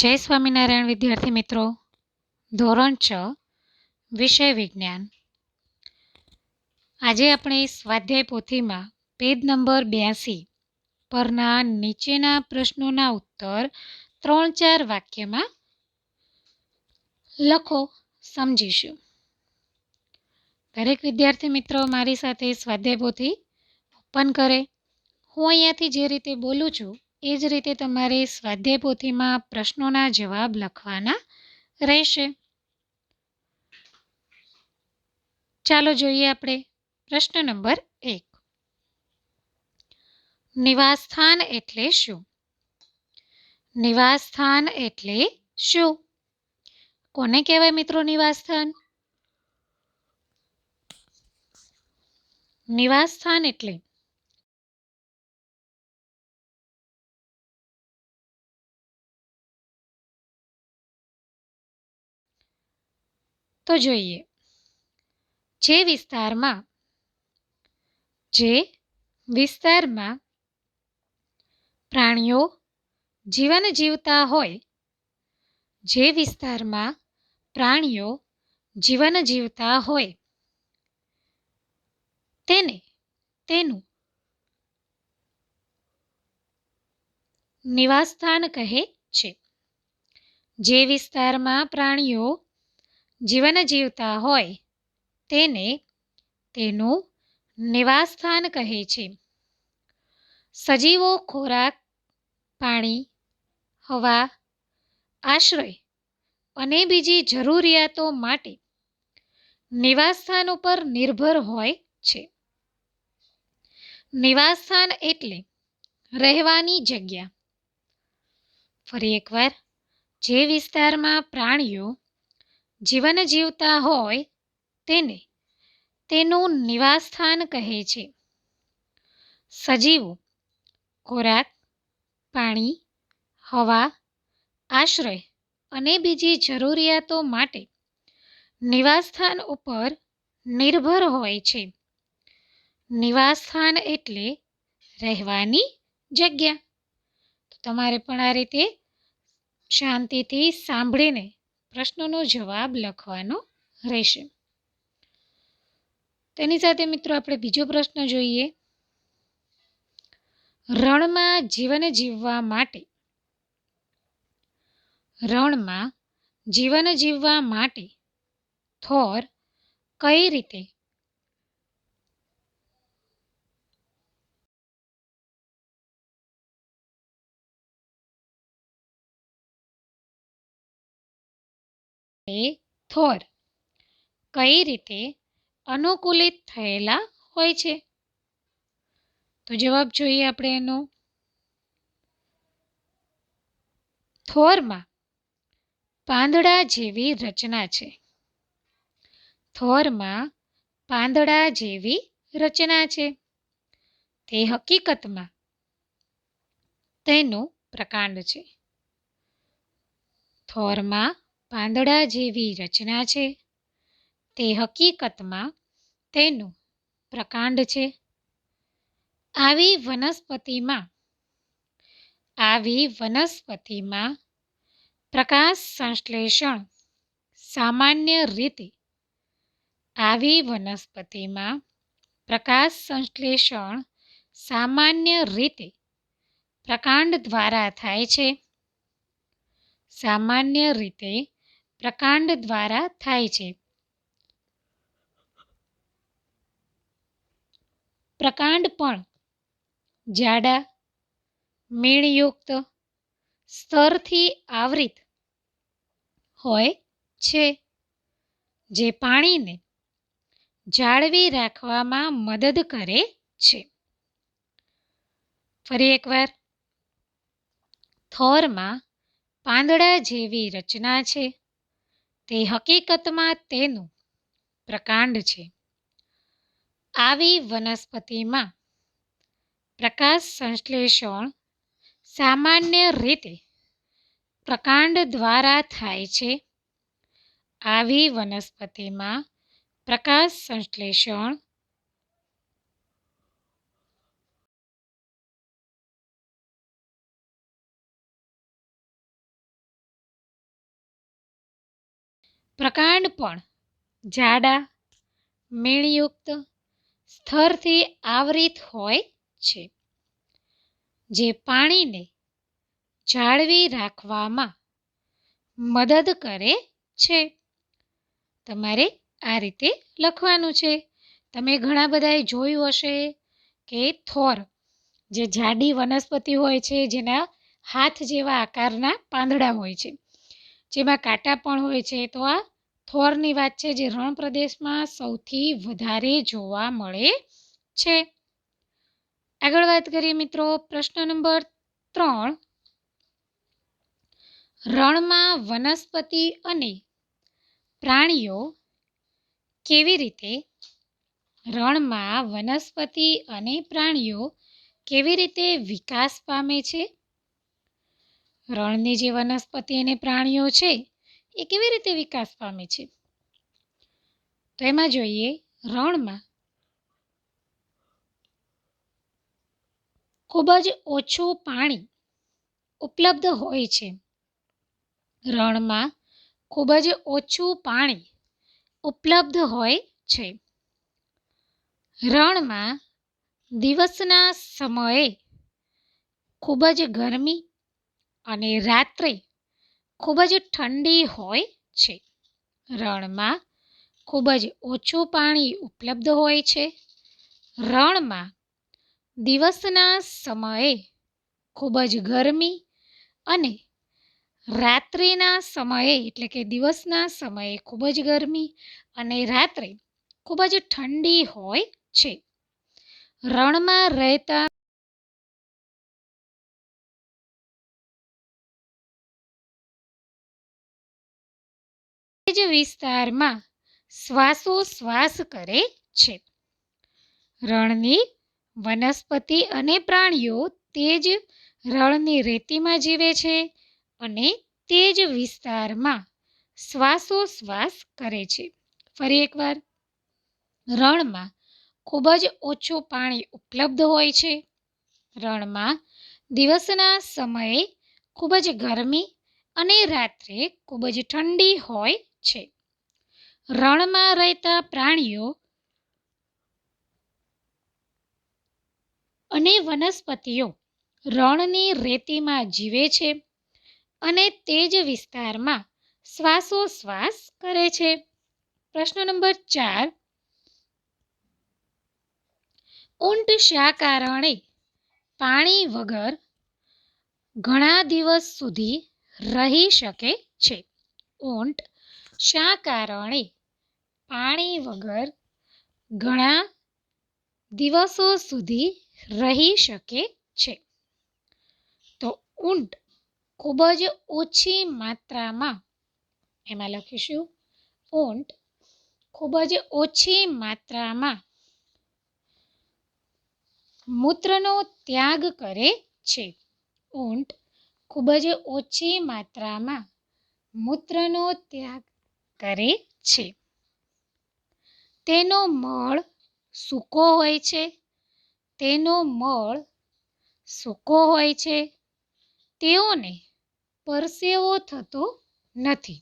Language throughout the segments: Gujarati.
જય સ્વામિનારાયણ વિદ્યાર્થી મિત્રો. ધોરણ 6 વિષય વિજ્ઞાન. આજે આપણે સ્વાધ્યાય પોથીમાં પેજ નંબર 82 પરના નીચેના પ્રશ્નોના ઉત્તર 3-4 વાક્યમાં લખો સમજીશું. દરેક વિદ્યાર્થી મિત્રો મારી સાથે સ્વાધ્યાય પોથી ઓપન કરે. હું અહીંયાથી જે રીતે બોલું છું એ જ રીતે તમારે સ્વાધ્યાય પોથીમાં પ્રશ્નોના જવાબ લખવાના રહેશે. ચાલો જોઈએ આપણે પ્રશ્ન નંબર 1. નિવાસસ્થાન એટલે શું? નિવાસસ્થાન એટલે શું? કોને કહેવાય મિત્રો નિવાસસ્થાન? નિવાસસ્થાન એટલે તો જોઈએ, જે વિસ્તારમાં પ્રાણીઓ જીવન જીવતા હોય, જે વિસ્તારમાં પ્રાણીઓ જીવન જીવતા હોય તેનું નિવાસસ્થાન કહે છે. જે વિસ્તારમાં પ્રાણીઓ જીવન જીવતા હોય તેનું નિવાસસ્થાન કહે છે. સજીવો ખોરાક, પાણી, હવા, આશ્રય અને બીજી જરૂરિયાતો માટે નિવાસસ્થાન ઉપર નિર્ભર હોય છે. નિવાસસ્થાન એટલે રહેવાની જગ્યા. ફરી એકવાર, જે વિસ્તારમાં પ્રાણીઓ જીવન જીવતા હોય તેનું નિવાસસ્થાન કહે છે. સજીવો ખોરાક, પાણી, હવા, આશ્રય અને બીજી જરૂરિયાતો માટે નિવાસસ્થાન ઉપર નિર્ભર હોય છે. નિવાસસ્થાન એટલે રહેવાની જગ્યા. તો તમારે પણ આ રીતે શાંતિથી સાંભળીને પ્રશ્નોનો જવાબ લખવાનો રહેશે. તેની સાથે મિત્રો આપણે બીજો પ્રશ્ન જોઈએ. રણમાં જીવન જીવવા માટે થોર કઈ રીતે અનુકૂલિત થયેલા હોય છે? તો જવાબ જોઈએ આપણે એનો. થોરમાં પાંદડા જેવી રચના છે. થોરમાં પાંદડા જેવી રચના છે. તે હકીકતમાં તેનું પ્રકાંડ છે. થોરમાં પાંદડા જેવી રચના છે. તે હકીકતમાં તેનું પ્રકાંડ છે. આવી વનસ્પતિમાં પ્રકાશ સંશ્લેષણ સામાન્ય રીતે પ્રકાંડ દ્વારા થાય છે. પ્રકાંડ પણ જાડા, મીણયુક્ત સ્તરથી આવરિત હોય છે, જે પાણીને જાળવી રાખવામાં મદદ કરે છે. ફરી એકવાર, થોરમાં પાંદડા જેવી રચના છે. તે હકીકતમાં તેનું પ્રકાંડ છે. આવી વનસ્પતિમાં પ્રકાશ સંશ્લેષણ સામાન્ય રીતે પ્રકાંડ દ્વારા થાય છે. આવી વનસ્પતિમાં પ્રકાશ સંશ્લેષણ પ્રકાંડ પણ જાડા, મીણયુક્ત સ્તરથી આવરિત હોય છે, જે પાણીને જાળવી રાખવામાં મદદ કરે છે. તમારે આ રીતે લખવાનું છે. તમે ઘણા બધાએ જોયું હશે કે થોર જે જાડી વનસ્પતિ હોય છે, જેના હાથ જેવા આકારના પાંદડા હોય છે, જેમાં કાંટા પણ હોય છે, તો આ થોરની વાત છે, જે રણ પ્રદેશમાં સૌથી વધારે જોવા મળે છે. આગળ વાત કરીએ મિત્રો, પ્રશ્ન નંબર 3. રણમાં વનસ્પતિ અને પ્રાણીઓ કેવી રીતે વિકાસ પામે છે? રણની જે વનસ્પતિ અને પ્રાણીઓ છે એ કેવી રીતે વિકાસ પામે છે? તો એમાં જોઈએ, રણમાં ખૂબ જ ઓછું પાણી ઉપલબ્ધ હોય છે. રણમાં ખૂબ જ ઓછું પાણી ઉપલબ્ધ હોય છે. રણમાં દિવસના સમયે ખૂબ જ ગરમી અને રાત્રે ખૂબ જ ઠંડી હોય છે. રણમાં ખૂબ જ ઓછું પાણી ઉપલબ્ધ હોય છે. રણમાં દિવસના સમયે ખૂબ જ ગરમી અને રાત્રિના સમયે એટલે કે દિવસના સમયે ખૂબ જ ગરમી અને રાત્રે ખૂબ જ ઠંડી હોય છે. રણમાં રહેતા જ વિસ્તારમાં શ્વાસોશ્વાસ કરે છે. રણની વનસ્પતિ અને પ્રાણીઓ તે જ રણની રેતીમાં જીવે છે અને તે જ વિસ્તારમાં શ્વાસોશ્વાસ કરે છે. ફરી એકવાર, રણમાં ખૂબ જ ઓછું પાણી ઉપલબ્ધ હોય છે. રણમાં દિવસના સમયે ખૂબ જ ગરમી અને રાત્રે ખૂબ જ ઠંડી હોય છે. રણમાં રહેતા પ્રાણીઓ અને વનસ્પતિઓ રણની રેતીમાં જીવે છે અને તે જ વિસ્તારમાં શ્વાસોશ્વાસ કરે છે. પ્રશ્ન નંબર 4. ઊંટ શા કારણે પાણી વગર ઘણા દિવસ સુધી રહી શકે છે? ઊંટ શા કારણે પાણી વગર ઘણા દિવસો સુધી રહી શકે છે? તો ઊંટ ખૂબ જ ઓછી માત્રામાં, એમાં લખીશું ઊંટ ખૂબ જ ઓછી માત્રામાં મૂત્રનો ત્યાગ કરે છે. ઊંટ ખૂબ જ ઓછી માત્રામાં મૂત્રનો ત્યાગ કરે છે. તેનો મળ સૂકો હોય છે. તેઓને પરસેવો થતો નથી.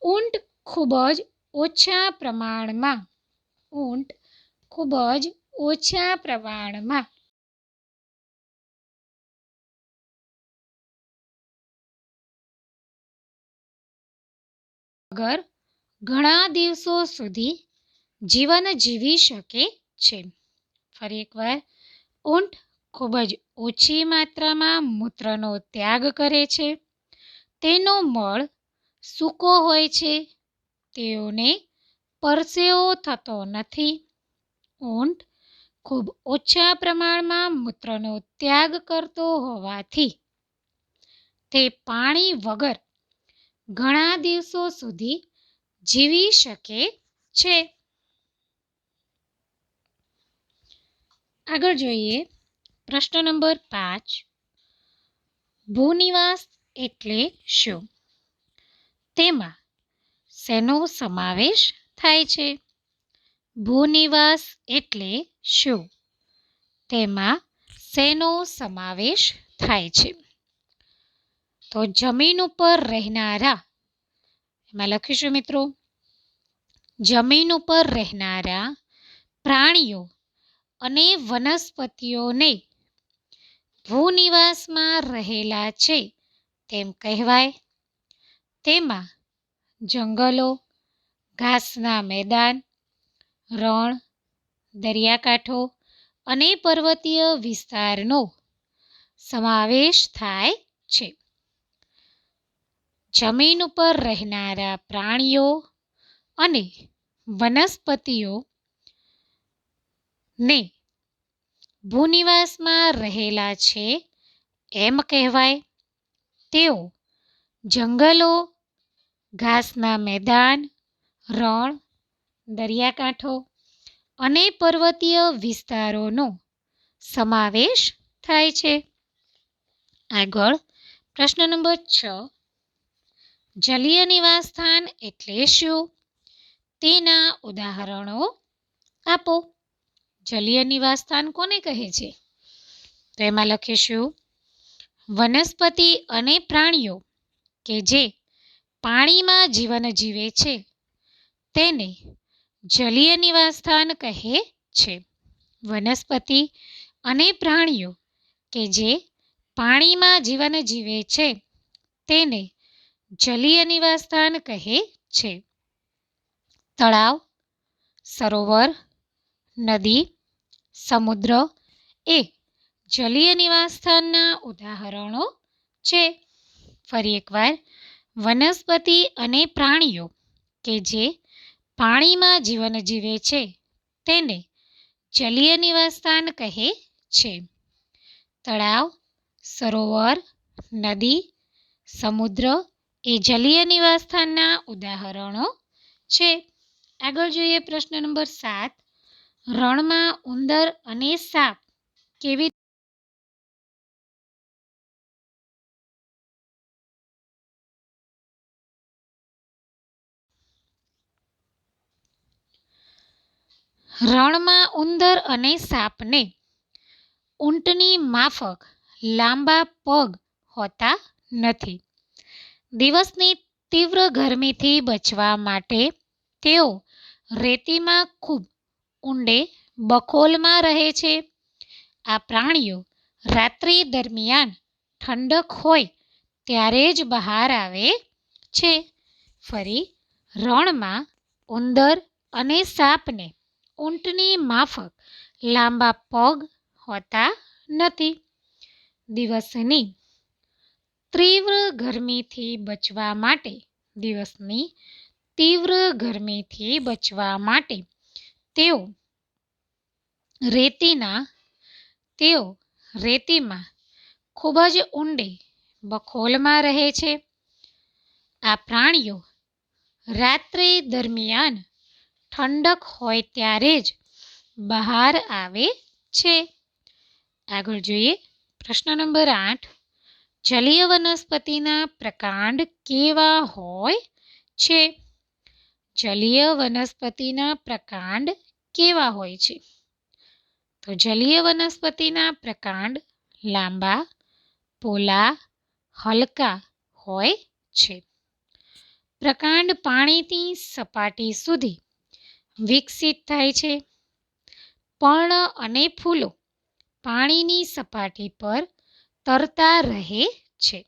ઊંટ ખૂબ જ ઓછા પ્રમાણમાં વગર ઘણા દિવસો સુધી જીવન જીવી શકે છે. ફરી એકવાર, ઊંટ ખૂબ જ ઓછી માત્રામાં મૂત્રનો ત્યાગ કરે છે. તેનો મળ સૂકો હોય છે. તેઓને પરસેવો થતો નથી. ઊંટ ખૂબ ઓછા પ્રમાણમાં મૂત્રનો ત્યાગ કરતો હોવાથી તે પાણી વગર ઘણા દિવસો સુધી જીવી શકે છે. આગળ જોઈએ, પ્રશ્ન નંબર 5. ભૂનિવાસ એટલે શું? તેમાં શેનો સમાવેશ થાય છે? ભૂનિવાસ એટલે શું? તેમાં શેનો સમાવેશ થાય છે? તો જમીન ઉપર રહેનારા માં લખીશું મિત્રો, જમીન ઉપર રહેનારા પ્રાણીઓ અને વનસ્પતિઓને ભૂનિવાસમાં રહેલા છે તેમ કહેવાય. તેમાં જંગલો, ઘાસના મેદાન, રણ, દરિયાકાંઠો અને પર્વતીય વિસ્તારનો સમાવેશ થાય છે. જમીન ઉપર રહેનારા પ્રાણીઓ અને વનસ્પતિઓ ને ભૂનિવાસમાં રહેલા છે એમ કહેવાય. તેઓ જંગલો, ઘાસના મેદાન, રણ, દરિયાકાંઠો અને પર્વતીય વિસ્તારોનો સમાવેશ થાય છે. આગળ પ્રશ્ન નંબર 6, જલીય નિવાસસ્થાન એટલે શું? તેના ઉદાહરણો આપો. જલીય નિવાસસ્થાન કોને કહે છે? તો એમાં લખીશું, વનસ્પતિ અને પ્રાણીઓ કે જે પાણીમાં જીવન જીવે છે તેને જલીય નિવાસસ્થાન કહે છે. વનસ્પતિ અને પ્રાણીઓ કે જે પાણીમાં જીવન જીવે છે તેને જલીય નિવાસસ્થાન કહે છે. તળાવ, સરોવર, નદી, સમુદ્ર એ જલીય નિવાસસ્થાનના ઉદાહરણો છે. ફરી એકવાર, વનસ્પતિ અને પ્રાણીઓ કે જે પાણીમાં જીવન જીવે છે તેને જલીય નિવાસસ્થાન કહે છે. તળાવ, સરોવર, નદી, સમુદ્ર એ જલીય નિવાસસ્થાનના ઉદાહરણો છે. આગળ જોઈએ પ્રશ્ન નંબર 7, રણમાં ઉંદર અને સાપ કેવી રણમાં ઉંદર અને સાપને ઊંટની માફક લાંબા પગ હોતા નથી. દિવસની તીવ્ર ગરમીથી બચવા માટે તેઓ રેતીમાં ખૂબ ઊંડે બખોલમાં રહે છે. આ પ્રાણીઓ રાત્રિ દરમિયાન ઠંડક હોય ત્યારે જ બહાર આવે છે. ફરી, રણમાં ઉંદર અને સાપને ઊંટની માફક લાંબા પગ હોતા નથી. દિવસની તીવ્ર ગરમીથી બચવા માટે તેઓ રેતીમાં ખૂબ જ ઊંડે બખોલમાં રહે છે. આ પ્રાણીઓ રાત્રિ દરમિયાન ઠંડક હોય ત્યારે જ બહાર આવે છે. આગળ જોઈએ પ્રશ્ન નંબર 8, જલીય વનસ્પતિના પ્રકાંડ કેવા હોય છે? જલીય વનસ્પતિના પ્રકાંડ કેવા હોય છે? તો જલીય વનસ્પતિના પ્રકાંડ લાંબા, પોલા, હલકા હોય છે. પ્રકાંડ પાણીની સપાટી સુધી વિકસિત થાય છે. પર્ણ અને ફૂલો પાણીની સપાટી પર તરતા રહે છે.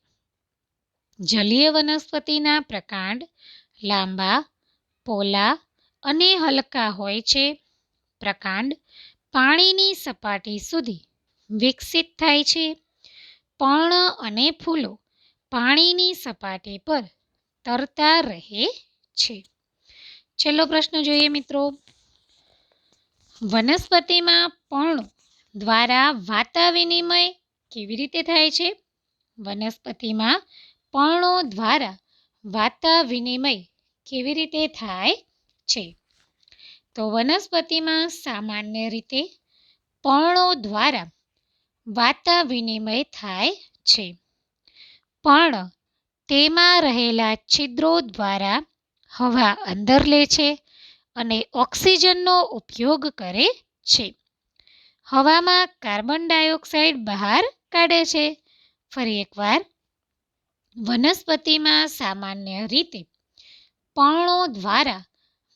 જલીય વનસ્પતિના પ્રકાંડ લાંબા, પોલા અને હલકા હોય છે. પ્રકાંડ પાણીની સપાટી સુધી વિકસિત થાય છે. પર્ણ અને ફૂલો પાણીની સપાટી પર તરતા રહે છે. છેલ્લો પ્રશ્ન જોઈએ મિત્રો, વનસ્પતિમાં પર્ણો દ્વારા વાતા વિનિમય કેવી રીતે થાય છે? વનસ્પતિમાં પર્ણો દ્વારા વાતા વિનિમય કેવી રીતે થાય છે? તો વનસ્પતિમાં સામાન્ય રીતે પર્ણો દ્વારા વાતા વિનિમય થાય છે. પર્ણ તેમાં રહેલા છિદ્રો દ્વારા હવા અંદર લે છે અને ઓક્સિજનનો ઉપયોગ કરે છે. હવામાં કાર્બન ડાયોક્સાઇડ બહાર કાઢે છે. ફરી એકવાર, વનસ્પતિમાં સામાન્ય રીતે પર્ણો દ્વારા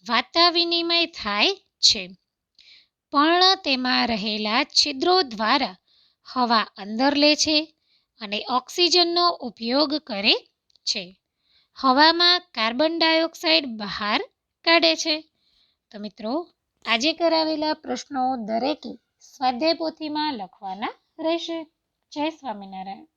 વાર્તા વિનિમય થાય છે. પર્ણ તેમાં રહેલા છિદ્રો દ્વારા હવા અંદર લે છે અને ઓક્સિજનનો ઉપયોગ કરે છે. હવામાં કાર્બન ડાયોક્સાઇડ બહાર કાઢે છે. તો મિત્રો, આજે કરાવેલા પ્રશ્નો દરેકે સ્વાધ્યાય પોથીમાં લખવાના રહેશે. જય સ્વામિનારાયણ.